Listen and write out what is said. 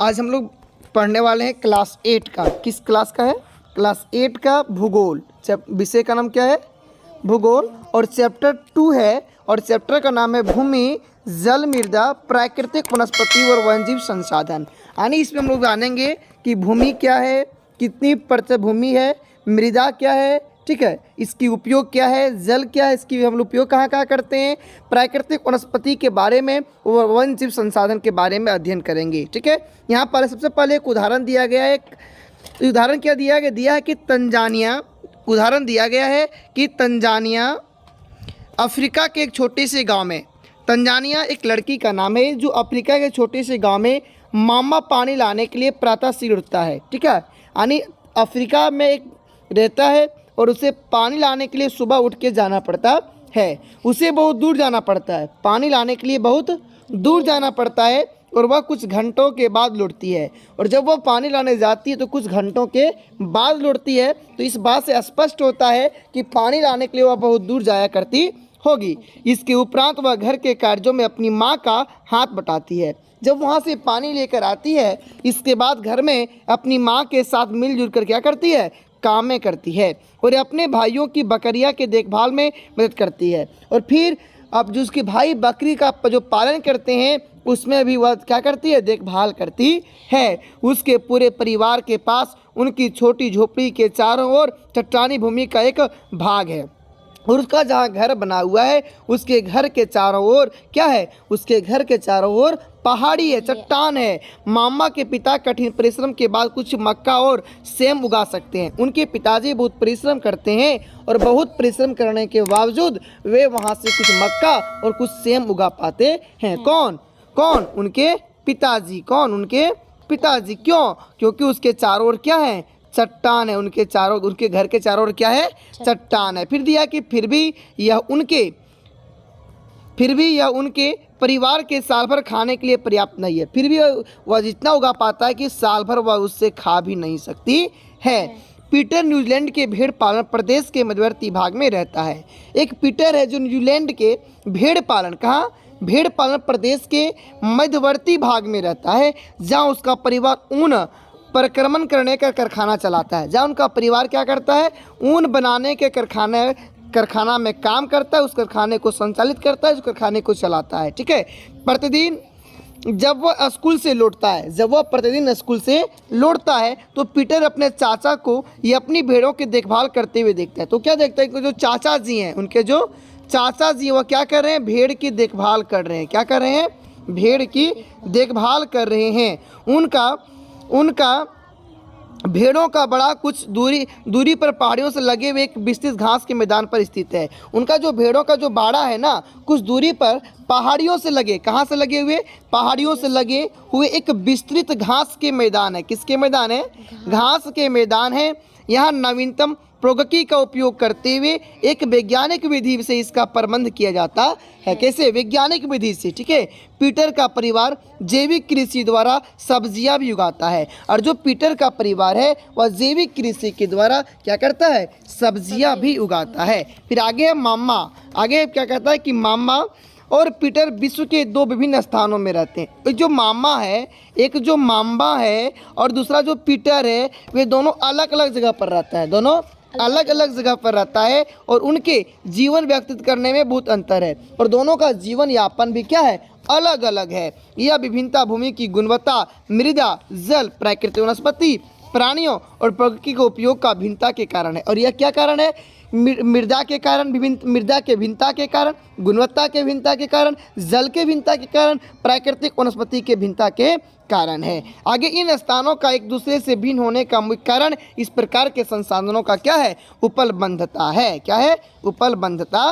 आज हम लोग पढ़ने वाले हैं क्लास 8 का। किस क्लास का है? क्लास 8 का भूगोल। विषय का नाम क्या है? भूगोल। और चैप्टर 2 है और चैप्टर का नाम है भूमि, जल, मृदा, प्राकृतिक वनस्पति और वन्यजीव संसाधन। यानी इसमें हम लोग जानेंगे कि भूमि क्या है, कितनी प्रतिशत भूमि है, मृदा क्या है, ठीक है, इसकी उपयोग क्या है, जल क्या है, इसकी हम लोग उपयोग कहाँ कहाँ करते हैं, प्राकृतिक वनस्पति के बारे में और वन जीव संसाधन के बारे में अध्ययन करेंगे। ठीक है, यहाँ पर सबसे पहले एक उदाहरण दिया गया है। उदाहरण क्या दिया है कि तंजानिया, उदाहरण दिया गया है कि तंजानिया अफ्रीका के एक छोटे से गांव में, तंजानिया एक लड़की का नाम है जो अफ्रीका के छोटे से गांव में मामा पानी लाने के लिए प्रातः सिर उठता है। ठीक है, यानी अफ्रीका में एक रहता है और उसे पानी लाने के लिए सुबह उठ के जाना पड़ता है। उसे बहुत दूर जाना पड़ता है, पानी लाने के लिए बहुत दूर जाना पड़ता है और वह कुछ घंटों के बाद लौटती है। और जब वह पानी लाने जाती है तो कुछ घंटों के बाद लौटती है, तो इस बात से स्पष्ट होता है कि पानी लाने के लिए वह बहुत दूर जाया करती होगी। इसके उपरांत वह घर के कार्यों में अपनी माँ का हाथ बटाती है। जब वहाँ से पानी लेकर आती है, इसके बाद घर में अपनी माँ के साथ मिलजुल कर क्या करती है, कामें करती है और अपने भाइयों की बकरियां के देखभाल में मदद करती है। और फिर अब जो उसके भाई बकरी का जो पालन करते हैं उसमें भी वह क्या करती है, देखभाल करती है। उसके पूरे परिवार के पास उनकी छोटी झोपड़ी के चारों ओर चट्टानी भूमि का एक भाग है और उसका जहाँ घर बना हुआ है उसके घर के चारों ओर क्या है, उसके घर के चारों ओर पहाड़ी है, चट्टान है। मामा के पिता कठिन परिश्रम के बाद कुछ मक्का और सेम उगा सकते हैं। उनके पिताजी बहुत परिश्रम करते हैं और बहुत परिश्रम करने के बावजूद वे वहाँ से कुछ मक्का और कुछ सेम उगा पाते हैं। कौन कौन? उनके पिताजी। कौन? उनके पिताजी। क्यों? क्योंकि उसके चारों ओर क्या है, चट्टान है। उनके घर के चारों ओर क्या है, चट्टान है। फिर दिया कि फिर भी यह उनके परिवार के साल भर खाने के लिए पर्याप्त नहीं है। फिर भी वह जितना उगा पाता है कि साल भर वह उससे खा भी नहीं सकती है। पीटर न्यूजीलैंड के भेड़ पालन प्रदेश के मध्यवर्ती भाग में रहता है। एक पीटर है जो न्यूजीलैंड के भेड़ पालन प्रदेश के मध्यवर्ती भाग में रहता है, जहाँ उसका परिवार ऊन परिक्रमण करने का कारखाना चलाता है। जहाँ उनका परिवार क्या करता है, ऊन बनाने के कारखाना में काम करता है, उस कारखाने को संचालित करता है, उस कारखाने को चलाता है। ठीक है, प्रतिदिन जब वह प्रतिदिन स्कूल से लौटता है तो पीटर अपने चाचा को ये अपनी भेड़ों की देखभाल करते हुए देखता है। तो क्या देखता है कि जो चाचा जी हैं, उनके जो चाचा जी वह क्या कर रहे हैं, भेड़ की देखभाल कर रहे हैं। क्या कर रहे हैं? भेड़ की देखभाल कर रहे हैं। उनका भेड़ों का बड़ा कुछ दूरी पर पहाड़ियों से लगे हुए एक विस्तृत घास के मैदान पर स्थित है। उनका जो भेड़ों का जो बाड़ा है ना, कुछ दूरी पर पहाड़ियों से लगे, कहाँ से लगे हुए, पहाड़ियों से लगे हुए एक विस्तृत घास के मैदान है। किसके मैदान है? घास के मैदान है। यहाँ नवीनतम प्रौद्योगिकी का उपयोग करते हुए एक वैज्ञानिक विधि से इसका प्रबंध किया जाता है। कैसे? वैज्ञानिक विधि से। ठीक है, पीटर का परिवार जैविक कृषि द्वारा सब्जियां भी उगाता है और जो पीटर का परिवार है वह जैविक कृषि के द्वारा क्या करता है, सब्जियां भी उगाता है। फिर आगे है मामा। आगे क्या कहता है कि मामा और पीटर विश्व के दो विभिन्न स्थानों में रहते हैं। एक जो मामा है, एक जो माम्बा है और दूसरा जो पीटर है, वे दोनों अलग अलग जगह पर रहता है। दोनों अलग अलग जगह पर रहता है और उनके जीवन व्यतीत करने में बहुत अंतर है और दोनों का जीवन यापन भी क्या है, अलग अलग है। यह विभिन्नता भूमि की गुणवत्ता, मृदा, जल, प्राकृतिक वनस्पति, प्राणियों और प्रकृति के उपयोग का भिन्नता के कारण है। और यह क्या कारण है? मृदा के भिन्नता के कारण, गुणवत्ता के भिन्नता के कारण, जल के भिन्नता के कारण, प्राकृतिक वनस्पति के भिन्नता के कारण है। आगे इन स्थानों का एक दूसरे से भिन्न होने का मुख्य कारण इस प्रकार के संसाधनों का क्या है, उपलब्धता है। क्या है? उपलब्धता